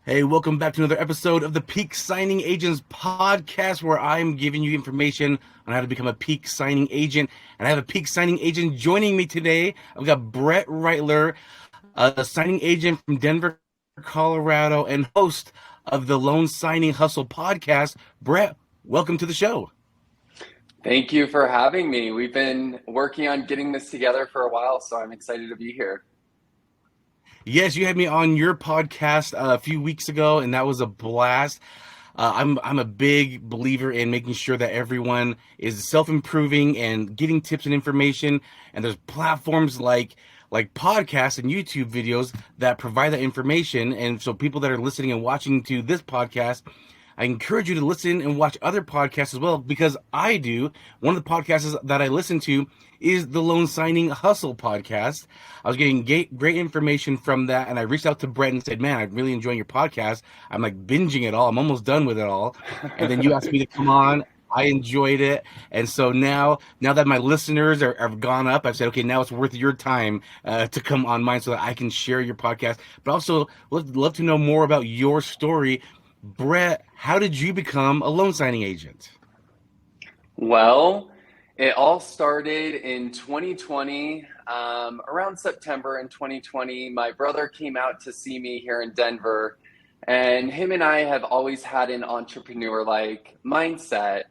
Hey, welcome back to another episode of the Peak Signing Agents podcast, where I'm giving you information on how to become a peak signing agent. And I have a peak signing agent joining me today. I've got Brett Reitler, a signing agent from Denver, Colorado, and host of the Loan Signing Hustle podcast. Brett, welcome to the show. Thank you for having me. We've been working on getting this together for a while, so I'm excited to be here. Yes, you had me on your podcast a few weeks ago, and that was a blast. I'm a big believer in making sure that everyone is self improving and getting tips and information. And there's platforms like podcasts and YouTube videos that provide that information. And so people that are listening and watching to this podcast, I encourage you to listen and watch other podcasts as well, because I do. One of the podcasts that I listen to is the Loan Signing Hustle podcast. I was getting great information from that, and I reached out to Brett and said, "Man, I'm really enjoying your podcast. I'm like binging it all. I'm almost done with it all." And then you asked me to come on. I enjoyed it, and so now that my listeners have gone up, I've said, okay, now it's worth your time to come on mine so that I can share your podcast. But also, love to know more about your story. Brett, how did you become a loan signing agent? Well, it all started in 2020. Around September in 2020, my brother came out to see me here in Denver, and him and I have always had an entrepreneur-like mindset.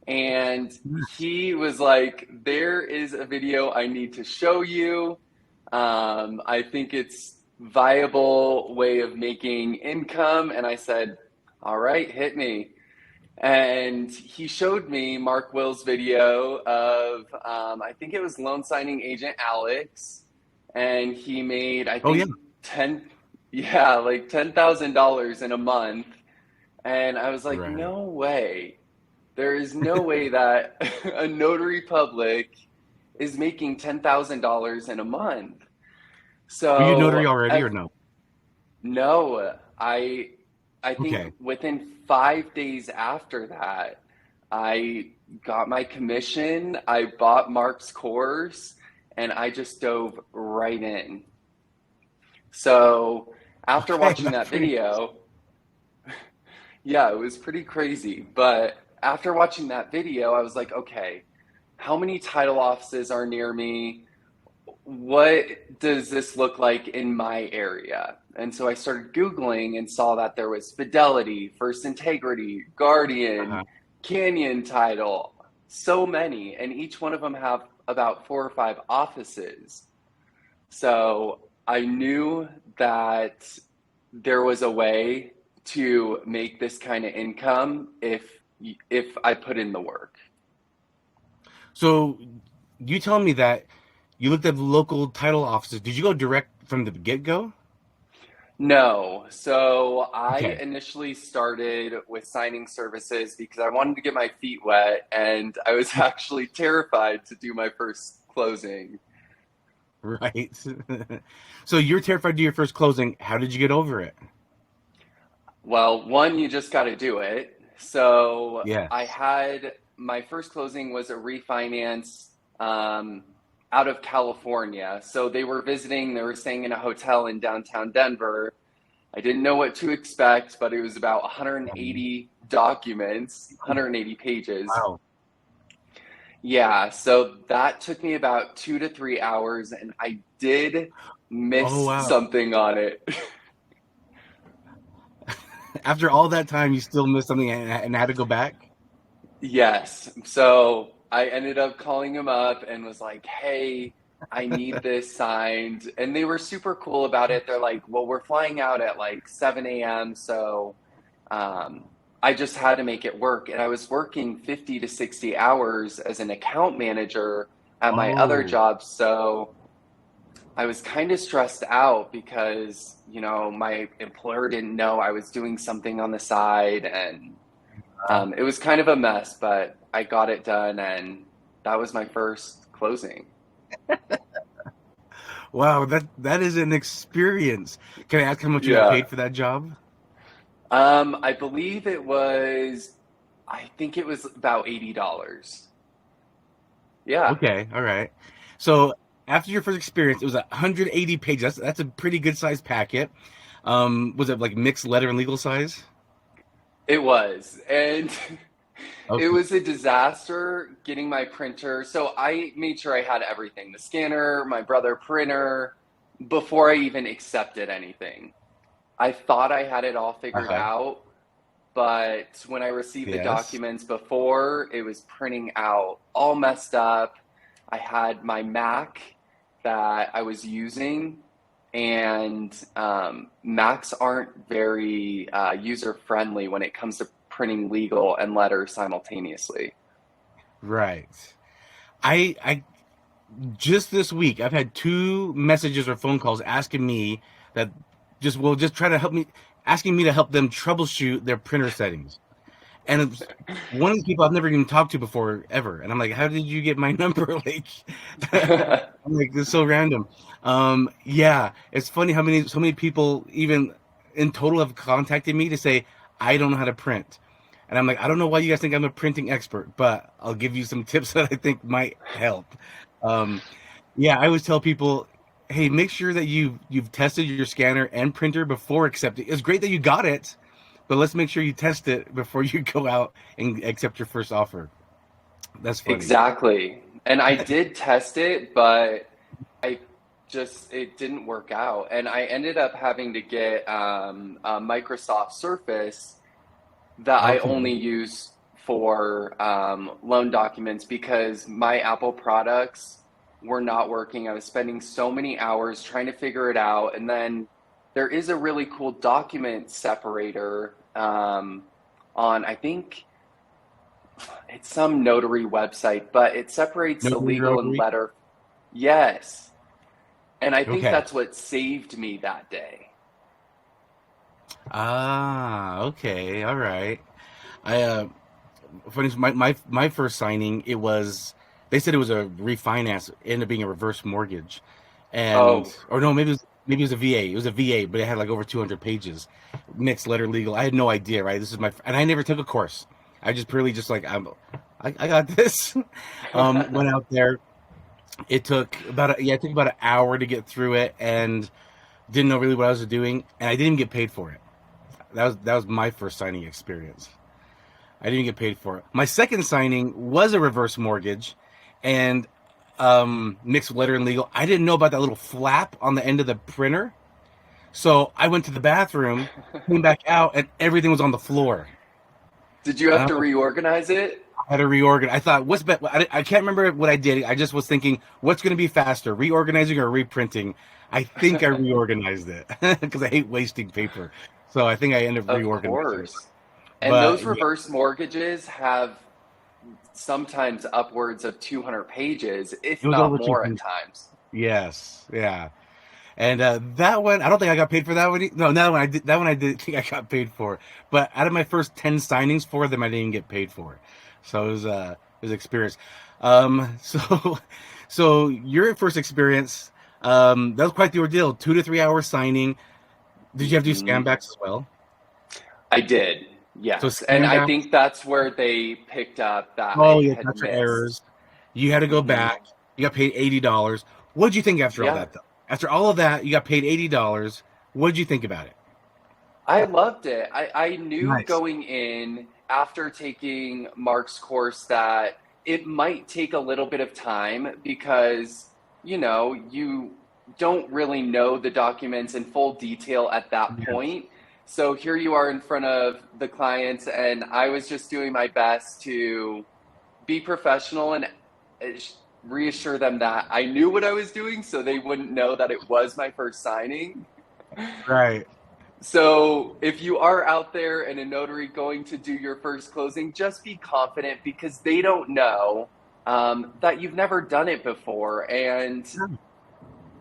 And he was like, "There is a video I need to show you. I think it's viable way of making income." And I said, "All right, hit me." And he showed me Mark Will's video of, I think it was loan signing agent Alex, and he made, I Oh yeah. think, 10, yeah, like $10,000 in a month. And I was like, Right. no way. There is no way that a notary public is making $10,000 in a month. Were you notary So already or no? no, I think Okay. within 5 days after that, I got my commission, I bought Mark's course, and I just dove right in. So after Okay, watching that's that pretty video, yeah, it was pretty crazy. But after watching that video, I was like, okay, how many title offices are near me? What does this look like in my area? And so I started Googling and saw that there was Fidelity, First Integrity, Guardian, uh Canyon Title, so many, and each one of them have about 4 or 5 offices. So I knew that there was a way to make this kind of income if I put in the work. So you telling me that you looked at the local title offices. Did you go direct from the get-go? No. So I Okay. initially started with signing services because I wanted to get my feet wet and I was actually terrified to do my first closing. Right. So you're terrified to do your first closing. How did you get over it? Well, one, you just got to do it. So Yeah. I had my first closing was a refinance um, out of California. So they were visiting, they were staying in a hotel in downtown Denver. I didn't know what to expect, but it was about 180 documents, 180 pages. Wow. Yeah, so that took me about 2 to 3 hours, and I did Oh miss wow. something on it. After all that time, you still missed something and had to go back? Yes. So I ended up calling him up and was like, hey, I need this signed. And they were super cool about it. They're like, well, we're flying out at like 7 a.m. So um, I just had to make it work. And I was working 50 to 60 hours as an account manager at my other Oh. job. So I was kind of stressed out because, my employer didn't know I was doing something on the side. And it was kind of a mess, but I got it done, and that was my first closing. Wow, that is an experience. Can I ask how much you got Yeah. paid for that job? I believe it was, I think it was about $80. Yeah. Okay, all right. So after your first experience, it was 180 pages. That's a pretty good sized packet. Was it like mixed letter and legal size? It was. And it Okay. was a disaster getting my printer. So I made sure I had everything, the scanner, my brother printer, before I even accepted anything. I thought I had it all figured Uh-huh. out, but when I received the Yes. documents before, it was printing out all messed up. I had my Mac that I was using, and Macs aren't very user friendly when it comes to printing legal and letters simultaneously. Right. I just this week I've had two messages or phone calls asking me that just try to help me, asking me to help them troubleshoot their printer settings. And it's one of the people I've never even talked to before ever. And I'm like, how did you get my number? Like, I'm like, this is so random. Yeah, it's funny how so many people even in total have contacted me to say I don't know how to print. And I'm like, I don't know why you guys think I'm a printing expert, but I'll give you some tips that I think might help. Um, yeah, I always tell people, hey, make sure that you've tested your scanner and printer before accepting. It's great that you got it, but let's make sure you test it before you go out and accept your first offer. That's funny. Exactly. And I did test it, but I it didn't work out. And I ended up having to get a Microsoft Surface that I Okay. only use for loan documents because my Apple products were not working. I was spending so many hours trying to figure it out. And then there is a really cool document separator on, I think it's some notary website, but it separates the Notary legal and rotary. letter. Yes. And I think Okay. that's what saved me that day. Ah, okay. All right. I funny, my first signing, it was, they said it was a refinance, it ended up being a reverse mortgage. And Oh, or no, maybe it was a VA. It was a VA, but it had like over 200 pages, mixed letter legal. I had no idea, right? This is my, and I never took a course. I just purely just like I got this. Went out there. It took it took about an hour to get through it, and didn't know really what I was doing, and I didn't even get paid for it. That was my first signing experience. I didn't get paid for it. My second signing was a reverse mortgage, and mixed letter and legal. I didn't know about that little flap on the end of the printer, so I went to the bathroom, came back out, and everything was on the floor. did you And have I'm to like, reorganize it? I had to reorganize. I thought, what's better? I can't remember what I did. I just was thinking, what's going to be faster, reorganizing or reprinting? I think I reorganized it because I hate wasting paper. So I think I ended up Of reorganizing it. course. And But those yeah, reverse mortgages have sometimes upwards of 200 pages, it if was not over more at 200. times. Yes, yeah. And that one, I don't think I got paid for that one. No, that one I did. That one I did think I got paid for. But out of my first 10 signings, four of them I didn't get paid for. So it was experience. So so your first experience, that was quite the ordeal. 2 to 3 hours signing. Did you have to do scan Hmm. backs as well? I did, So yes. And scan I backs. think that's where they picked up that Oh I yeah, had that's for missed. errors. You had to go Hmm. back. You got paid $80. What'd you think after all Yeah. that though? After all of that, you got paid $80. What'd you think about it? I loved it. I knew Nice. going in after taking Mark's course that it might take a little bit of time because, you don't really know the documents in full detail at that Yes. point. So here you are in front of the clients, and I was just doing my best to be professional and reassure them that I knew what I was doing so they wouldn't know that it was my first signing. Right. So, if you are out there and a notary going to do your first closing, just be confident because they don't know that you've never done it before, and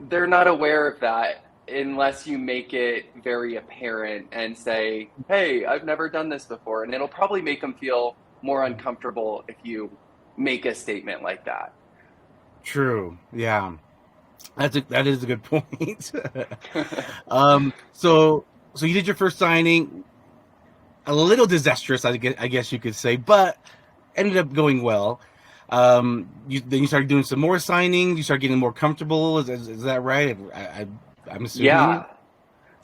they're not aware of that unless you make it very apparent and say, "Hey, I've never done this before," and it'll probably make them feel more uncomfortable if you make a statement like that. True. Yeah. That is a good point. So you did your first signing, a little disastrous, I guess you could say, but ended up going well. Then you started doing some more signings. You started getting more comfortable. Is that right? I'm assuming. Yeah.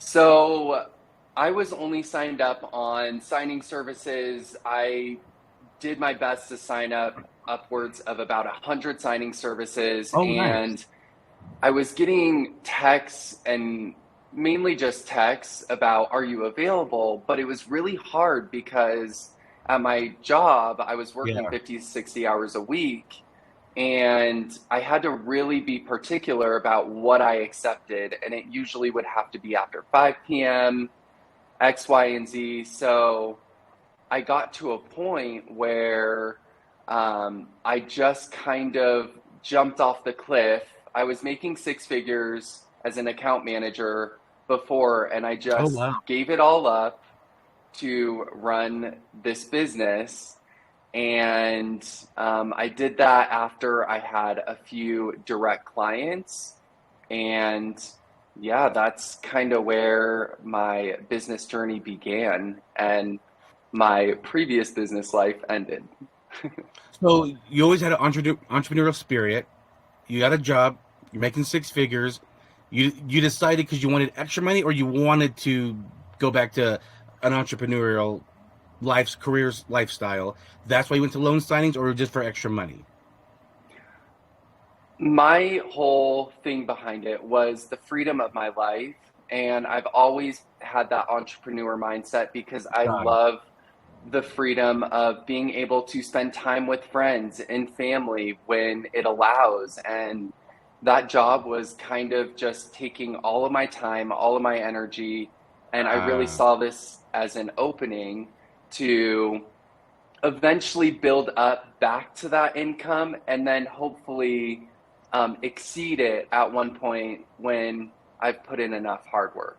So I was only signed up on signing services. I did my best to sign up upwards of about 100 signing services, Oh, nice. and I was getting texts and mainly just texts about, are you available? But it was really hard because at my job, I was working Yeah. 50 to 60 hours a week. And I had to really be particular about what I accepted. And it usually would have to be after 5 p.m., X, Y, and Z. So I got to a point where I just kind of jumped off the cliff. I was making six figures as an account manager before, and I Oh, just wow. gave it all up to run this business. And I did that after I had a few direct clients. And yeah, that's kind of where my business journey began. And my previous business life ended. So you always had an entrepreneurial spirit. You got a job. You're making six figures. You decided because you wanted extra money, or you wanted to go back to an entrepreneurial careers lifestyle. That's why you went to loan signings, or just for extra money. My whole thing behind it was the freedom of my life. And I've always had that entrepreneur mindset because I Got it. love the freedom of being able to spend time with friends and family when it allows. And that job was kind of just taking all of my time, all of my energy. And I really Uh, saw this as an opening to eventually build up back to that income and then hopefully exceed it at one point when I've put in enough hard work.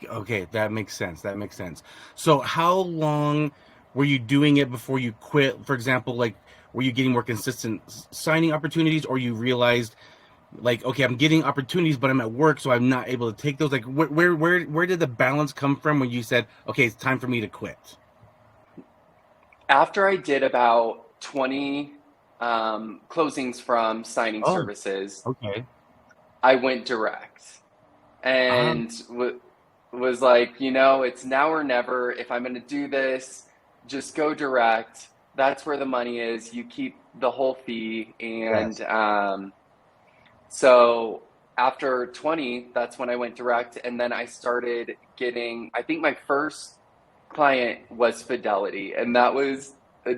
okay, that makes sense. That makes sense. So how long were you doing it before you quit? For example, like were you getting more consistent signing opportunities, or you realized like, okay, I'm getting opportunities, but I'm at work, so I'm not able to take those? Like, where did the balance come from when you said, okay, it's time for me to quit? After I did about 20 closings from signing Oh, services, okay. I went direct Um, and was like, it's now or never. If I'm going to do this, just go direct. That's where the money is. You keep the whole fee. And yes. so after 20, that's when I went direct. And then I started getting, I think my first client was Fidelity, and that was a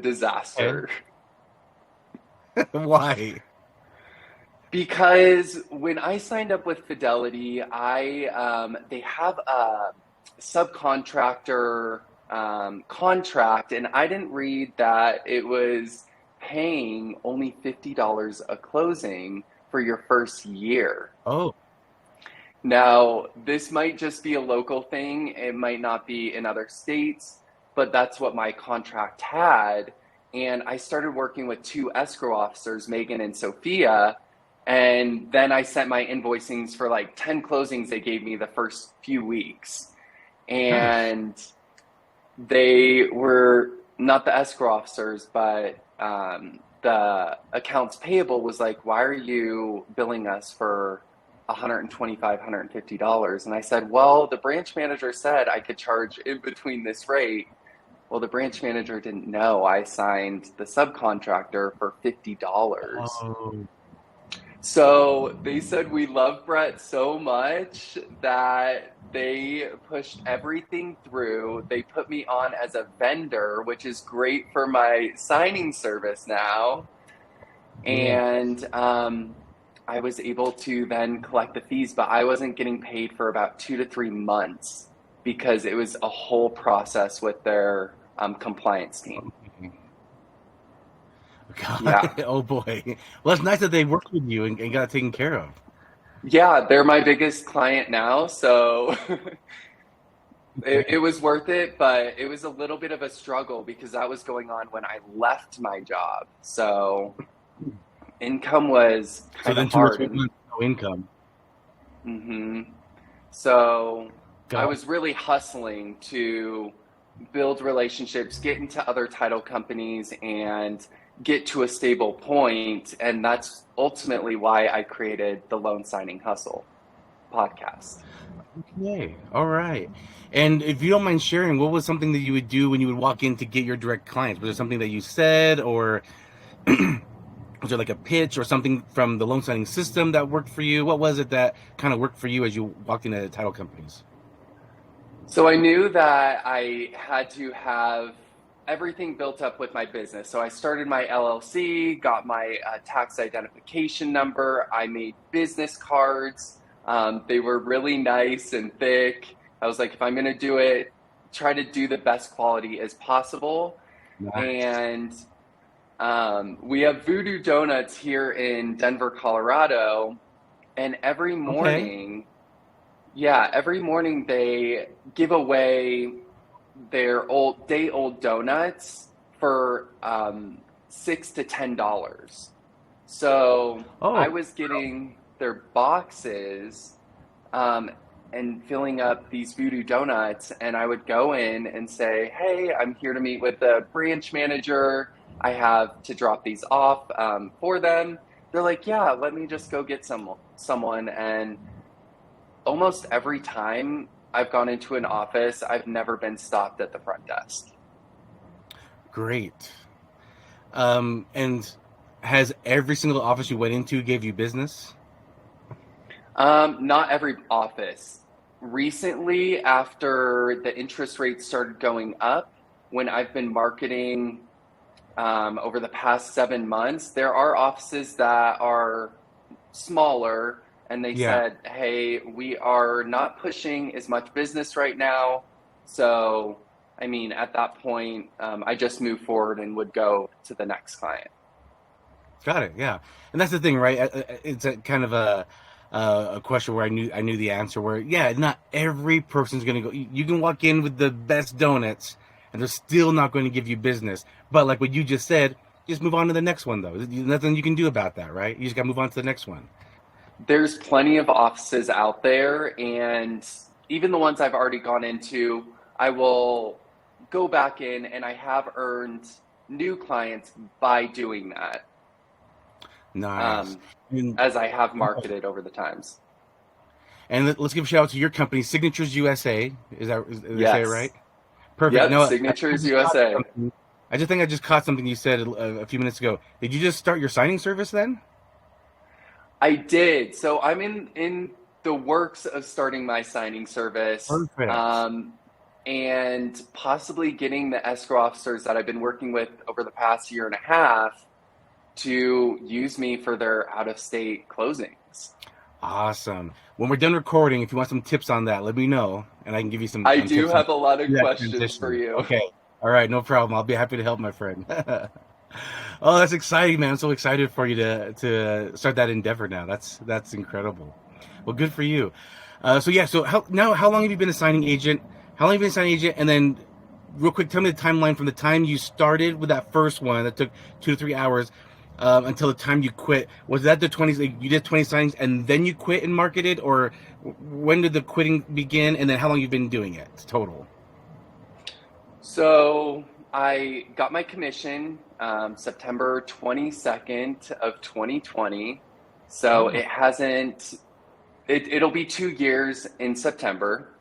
Okay. disaster. Why? Because when I signed up with Fidelity, I they have a subcontractor contract, and I didn't read that it was paying only $50 a closing for your first year. Oh, Now, this might just be a local thing, it might not be in other states, but that's what my contract had. And I started working with two escrow officers, Megan and Sophia. And then I sent my invoicings for like 10 closings they gave me the first few weeks. nice. And they were not the escrow officers, but the accounts payable was like, why are you billing us for $125, $150? And I said, well, the branch manager said I could charge in between this rate. Well, the branch manager didn't know I signed the subcontractor for $50. Oh, So they said we love Brett so much that they pushed everything through. They put me on as a vendor, which is great for my signing service now. yeah. And I was able to then collect the fees, but I wasn't getting paid for about 2 to 3 months because it was a whole process with their compliance team. God, Yeah. oh boy. Well, it's nice that they worked with you and got it taken care of. Yeah, they're my biggest client now. So it Okay. was worth it, but it was a little bit of a struggle because that was going on when I left my job. So income was So kind of then 2 or 3 hard. And months, no income. hmm so I God. was really hustling to build relationships, get into other title companies, and get to a stable point. And that's ultimately why I created the Loan Signing Hustle podcast. Okay. All right. And if you don't mind sharing, what was something that you would do when you would walk in to get your direct clients? Was there something that you said, or was there like a pitch or something from the loan signing system that worked for you? What was it that kind of worked for you as you walked into title companies? So I knew that I had to have everything built up with my business. So I started my LLC, got my tax identification number. I made business cards. They were really nice and thick. I was like, if I'm going to do it, try to do the best quality as possible. Nice. And we have Voodoo Donuts here in Denver, Colorado. And Okay. every morning they give away their old day old donuts for $6 to $10. So I Oh, was getting their boxes um, and filling up these Voodoo Donuts, and I would go in and say, "Hey, I'm here to meet with the branch manager. I have to drop these off for them." They're like, "Yeah, let me just go get someone." And almost every time I've gone into an office, I've never been stopped at the front desk. great. And has every single office you went into gave you business? Not every office. Recently, after the interest rates started going up, when I've been marketing over the past 7 months, there are offices that are smaller and they Yeah. said, hey, we are not pushing as much business right now. So, I mean, at that point, I just move forward and would go to the next client. Got it. Yeah, and that's the thing, right? It's a kind of a question where I knew the answer. Where yeah, not every person's gonna go. You can walk in with the best donuts, and they're still not going to give you business. But like what you just said, just move on to the next one, though. There's nothing you can do about that, right? You just got to move on to the next one. There's plenty of offices out there, and even the ones I've already gone into, I will go back in and I have earned new clients by doing that, Nice. um, And as I have marketed over the times. let's give a shout out to your company, Signatures USA. Did I say it right? Yes. Perfect. Yep. No, I Signatures just caught USA. something. I just think I just caught something you said a few minutes ago. Did you just start your signing service then? I did. So I'm in the works of starting my signing service, Perfect. and possibly getting the escrow officers that I've been working with over the past year and a half to use me for their out of state closings. Awesome. When we're done recording, if you want some tips on that, let me know, and I can give you some I do tips on have a lot of that questions for transition. you. Okay. All right. No problem. I'll be happy to help, my friend. Oh, that's exciting, man. I'm so excited for you to start that endeavor now. That's incredible. Well, good for you. So yeah. So how long have you been a signing agent? How long have you been a signing agent? And then, real quick, tell me the timeline from the time you started with that first one that took 2 to 3 hours until the time you quit. Was that the 20? Like, you did 20 signings and then you quit and marketed, or when did the quitting begin? And then how long you've been doing it total? So I got my commission September 22nd of 2020. So Oh, it hasn't, it'll be 2 years in September.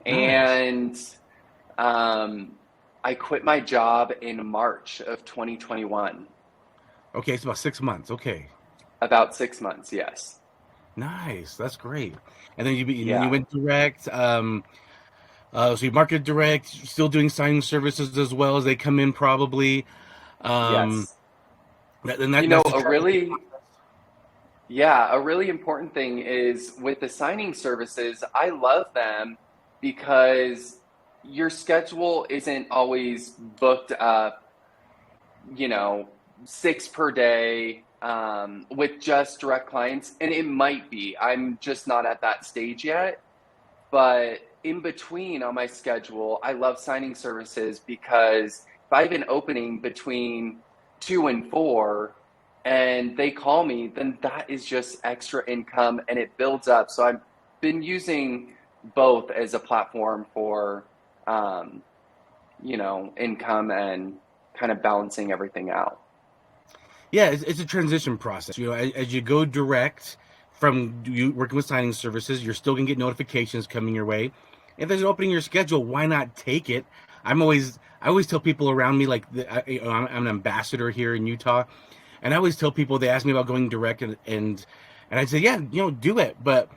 nice. And um, I quit my job in March of 2021, Okay, it's about 6 months. Okay, about 6 months, yes. nice. That's great. And then you Yeah, went direct. So you marketed direct, still doing signing services as well as they come in probably. Um, yes. that's the A transition. really important thing is with the signing services, I love them because your schedule isn't always booked up, you know, six per day with just direct clients. And it might be. I'm just not at that stage yet. But in between on my schedule, I love signing services because if I have an opening between 2 and 4 and they call me, then that is just extra income and it builds up. So I've been using both as a platform for, um, income and kind of balancing everything out. Yeah, it's a transition process. As you go direct, from you working with signing services, you're still gonna get notifications coming your way. If there's an opening in your schedule, why not take it? I always tell people around me, like, I'm an ambassador here in Utah, and I always tell people, they ask me about going direct, and I say, yeah, do it, but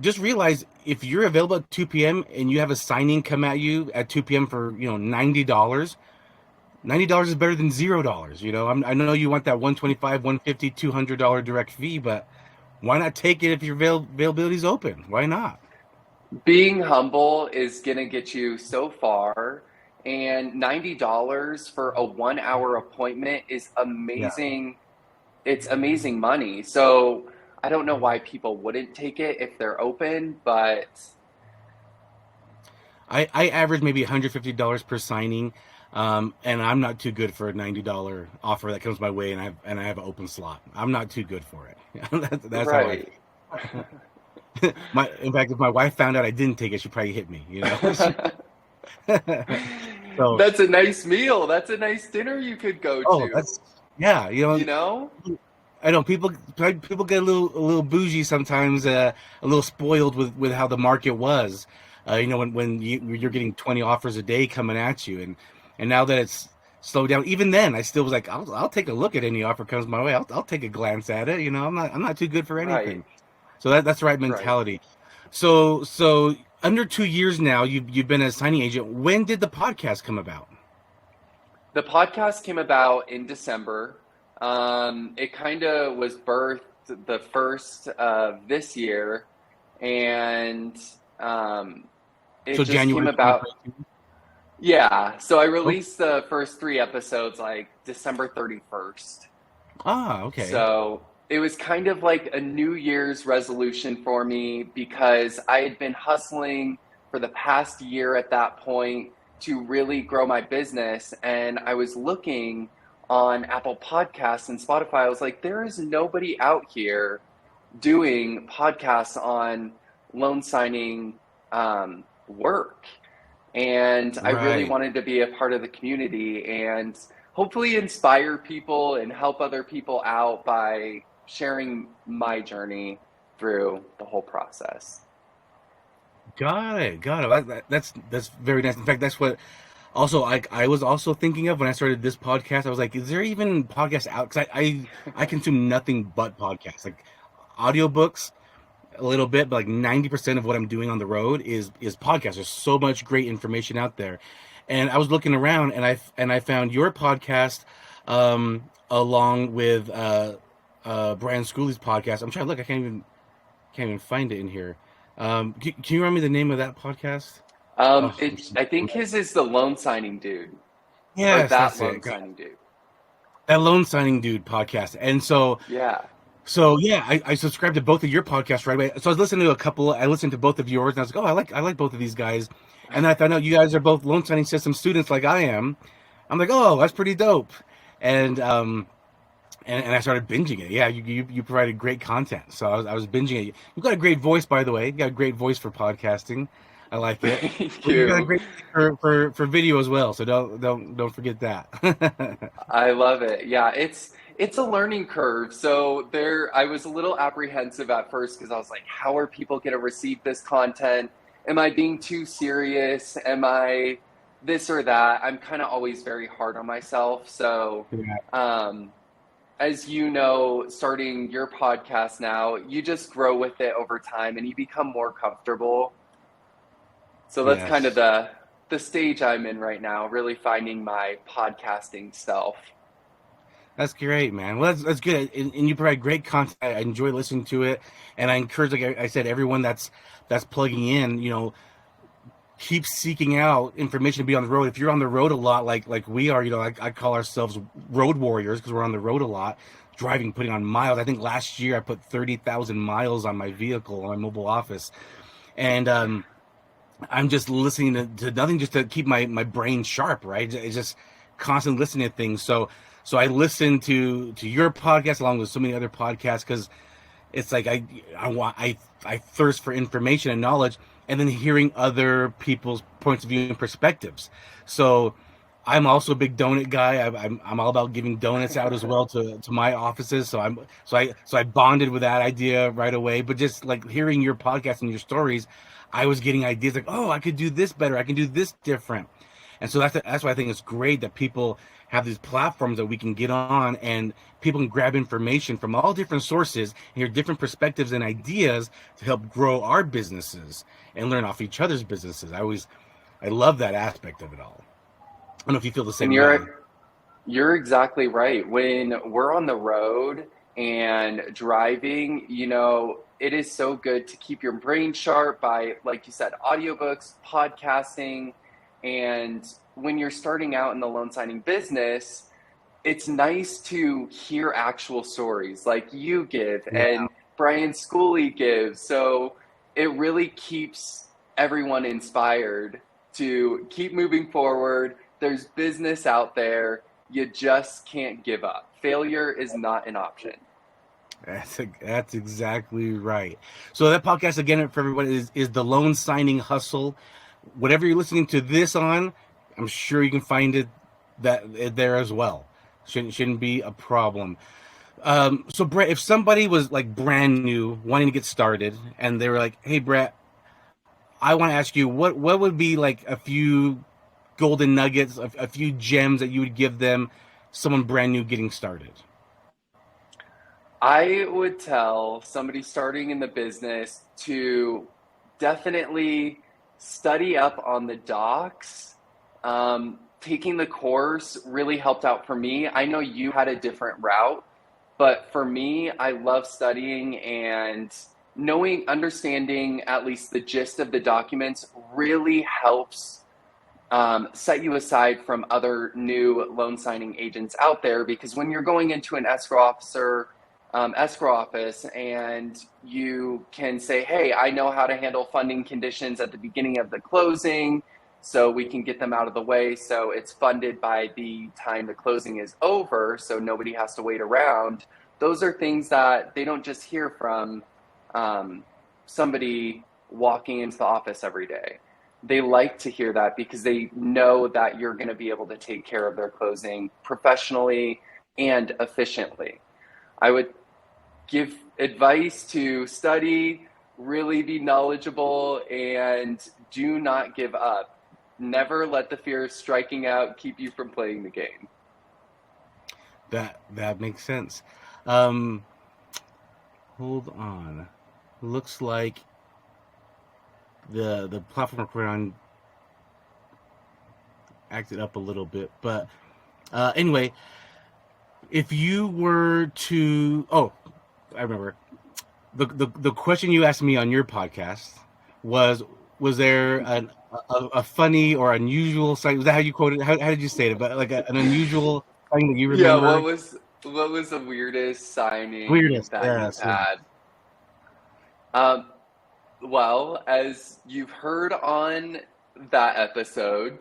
just realize, if you're available at 2 p.m. and you have a signing come at you at 2 p.m. for $90. $90 is better than $0. I know you want that 125, 150, $200 direct fee, but why not take it if your availability is open? Why not? Being humble is going to get you so far. And $90 for a 1 hour appointment is Yeah. amazing. It's amazing money. So I don't know why people wouldn't take it if they're open, but I average maybe $150 per signing, and I'm not too good for a $90 offer that comes my way, and I have an open slot. I'm not too good for it. That's how I right. feel. In fact, if my wife found out I didn't take it, she'd probably hit me. So, That's a nice meal. That's a nice dinner you could go oh, to, that's yeah. you know? I know people get a little bougie sometimes, a little spoiled with how the market was. When you're getting 20 offers a day coming at you, and now that it's slowed down, even then I still was like, I'll take a look at any offer comes my way. I'll take a glance at it. I'm not too good for Right, anything. So that's the right right. mentality. So under 2 years now, you've been a signing agent. When did the podcast come about? The podcast came about in December. It kind of was birthed the first of this year, and um, it So just came January about. 2022. Yeah, so I Oh, released the first three episodes like December 31st. okay. So it was kind of like a New Year's resolution for me because I had been hustling for the past year at that point to really grow my business. And I was looking on Apple Podcasts and Spotify. I was like, there is nobody out here doing podcasts on loan signing work. And I really Right. wanted to be a part of the community and hopefully inspire people and help other people out by sharing my journey through the whole process. Got it. Got it. That's very nice. In fact, that's what also I was also thinking of when I started this podcast. I was like, is there even podcasts out? Because I consume nothing but podcasts, like audiobooks a little bit, but like 90% of what I'm doing on the road is podcasts. There's so much great information out there, and I was looking around, and I found your podcast, along with Brian Schooley's podcast. I'm trying to look. I can't even find it in here. Can you remember me the name of that podcast? Oh, I think his is the loan signing dude or yes, that that's loan it. signing dude. That Loan Signing Dude podcast. And Yeah. so yeah, I subscribed to both of your podcasts right away. So I was listening to a couple. I listened to both of yours, and I was like, oh, I like both of these guys. And then I found out you guys are both loan signing system students, like I am. I'm like, oh, that's pretty dope. And and I started binging it. Yeah, you provided great content, so I was binging it. You've got a great voice, by the way. You got a great voice for podcasting. I like it. Thank But you got a you. great for video as well. So don't forget that. I love it. Yeah, it's a learning curve. So there I was a little apprehensive at first because I was like, how are people going to receive this content? Am I being too serious? Am I this or that? I'm kind of always very hard on myself. So Yeah. um as you know, starting your podcast now, you just grow with it over time and you become more comfortable. So that's kind of Yes. the stage I'm in right now, really finding my podcasting self. That's great, man. Well, that's good, and you provide great content. I enjoy listening to it, and I encourage, like I said, everyone that's plugging in, keep seeking out information to be on the road. If you're on the road a lot, like we are, I call ourselves road warriors because we're on the road a lot, driving, putting on miles. I think last year I put 30,000 miles on my vehicle, on my mobile office, and I'm just listening to nothing, just to keep my brain sharp, right? It's just constant listening to things. So I listen to your podcast along with so many other podcasts because it's like I thirst for information and knowledge, and then hearing other people's points of view and perspectives. So I'm also a big donut guy. I'm all about giving donuts out as well to my offices. So I bonded with that idea right away. But just like hearing your podcast and your stories, I was getting ideas like, oh, I could do this better. I can do this different. And so that's why I think it's great that people have these platforms that we can get on and people can grab information from all different sources and hear different perspectives and ideas to help grow our businesses and learn off each other's businesses. I love that aspect of it all. I don't know if you feel the And same way. you're exactly right. When we're on the road and driving, it is so good to keep your brain sharp by, like you said, audiobooks, podcasting. And when you're starting out in the loan signing business, it's nice to hear actual stories like you give Yeah. and Brian Schooley gives. So it really keeps everyone inspired to keep moving forward. There's business out there. You just can't give up. Failure is not an option. That's exactly right. So that podcast again for everybody is the Loan Signing Hustle. Whatever you're listening to this on, I'm sure you can find it there as well. Shouldn't be a problem. So Brett, if somebody was like brand new, wanting to get started, and they were like, "Hey Brett, I want to ask you what would be like a few golden nuggets, a few gems that you would give them, someone brand new getting started?" I would tell somebody starting in the business to definitely study up on the docs. Taking the course really helped out for me. I know you had a different route, but for me, I love studying and understanding at least the gist of the documents really helps set you aside from other new loan signing agents out there. Because when you're going into an escrow office, and you can say, hey, I know how to handle funding conditions at the beginning of the closing, so we can get them out of the way so it's funded by the time the closing is over, so nobody has to wait around. Those are things that they don't just hear from somebody walking into the office every day. They like to hear that because they know that you're going to be able to take care of their closing professionally and efficiently. I would give advice to study, really be knowledgeable, and do not give up. Never let the fear of striking out keep you from playing the game. That makes sense. Um, Hold on. Looks like the platform we're on acted up a little bit, but anyway, if you were to, oh, I remember the question you asked me on your podcast was there a funny or unusual sight? Was that how you quoted? How did you say it? But like an unusual thing that you Yeah, remember? what was the weirdest signing Weirdest, that you've yes, yeah. had? Um, well, as you've heard on that episode,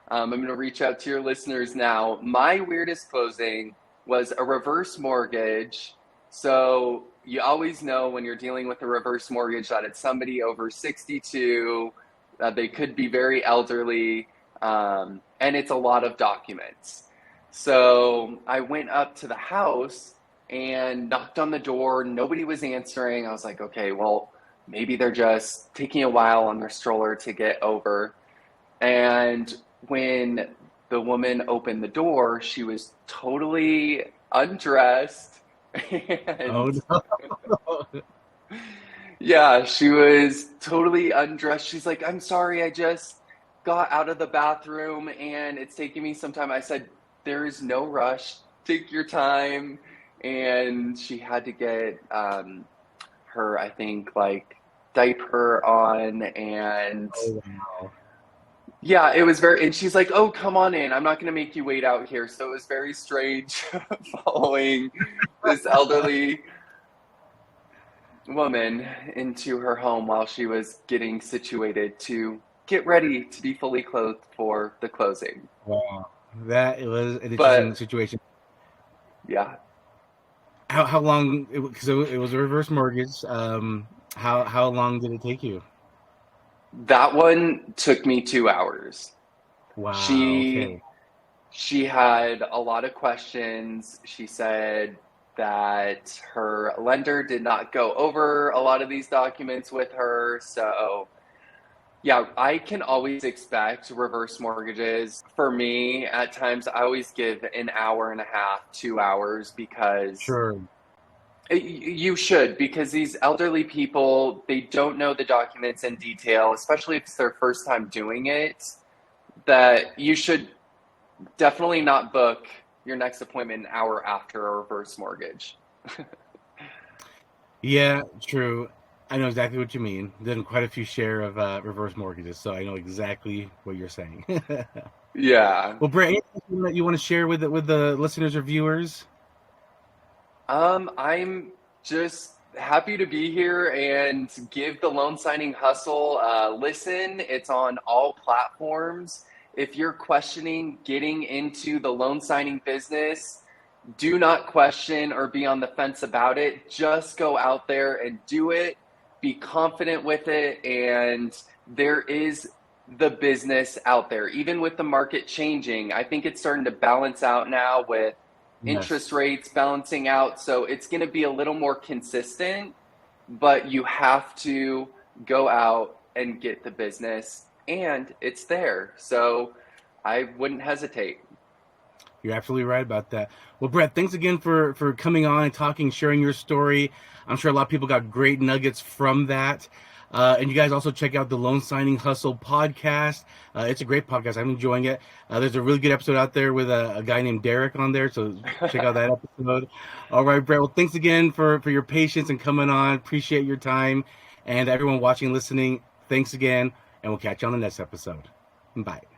I'm going to reach out to your listeners now. My weirdest closing was a reverse mortgage. So you always know when you're dealing with a reverse mortgage that it's somebody over 62, they could be very elderly, and it's a lot of documents. So I went up to the house and knocked on the door. Nobody was answering. I was like, okay, well, maybe they're just taking a while on their stroller to get over. And when the woman opened the door, she was totally undressed. Oh And no. yeah, she was totally undressed. She's like, I'm sorry, I just got out of the bathroom and it's taking me some time. I said, there is no rush. Take your time. And she had to get her, I think, like diaper on, and Oh wow. yeah, it was very, and she's like, oh, come on in. I'm not going to make you wait out here. So it was very strange following this elderly woman into her home while she was getting situated to get ready to be fully clothed for the closing. Wow. That it was an interesting But situation. yeah, How long? Because it was a reverse mortgage. How long did it take you? that one took me 2 hours. Wow. She Okay. She had a lot of questions. She said that her lender did not go over a lot of these documents with her. So, yeah, I can always expect reverse mortgages. For me, at times, I always give an hour and a half, 2 hours, because Sure. you should, because these elderly people, they don't know the documents in detail, especially if it's their first time doing it, that you should definitely not book your next appointment an hour after a reverse mortgage. Yeah, true. I know exactly what you mean. Done quite a few share of reverse mortgages, so I know exactly what you're saying. Yeah. Well, Brett, anything that you want to share with the listeners or viewers? I'm just happy to be here and give the loan signing hustle a listen. It's on all platforms. If you're questioning getting into the loan signing business, do not question or be on the fence about it. Just go out there and do it. Be confident with it. And there is the business out there. Even with the market changing, I think it's starting to balance out now with interest Yes. rates balancing out. So it's going to be a little more consistent, but you have to go out and get the business, and it's there. So I wouldn't hesitate. You're absolutely right about that. Well, Brett, thanks again for coming on and talking, sharing your story. I'm sure a lot of people got great nuggets from that. And you guys also check out the Loan Signing Hustle podcast. It's a great podcast. I'm enjoying it. There's a really good episode out there with a guy named Derek on there. So check out that episode. All right, Brett. Well, thanks again for your patience and coming on. Appreciate your time. And everyone watching and listening, thanks again. And we'll catch you on the next episode. Bye.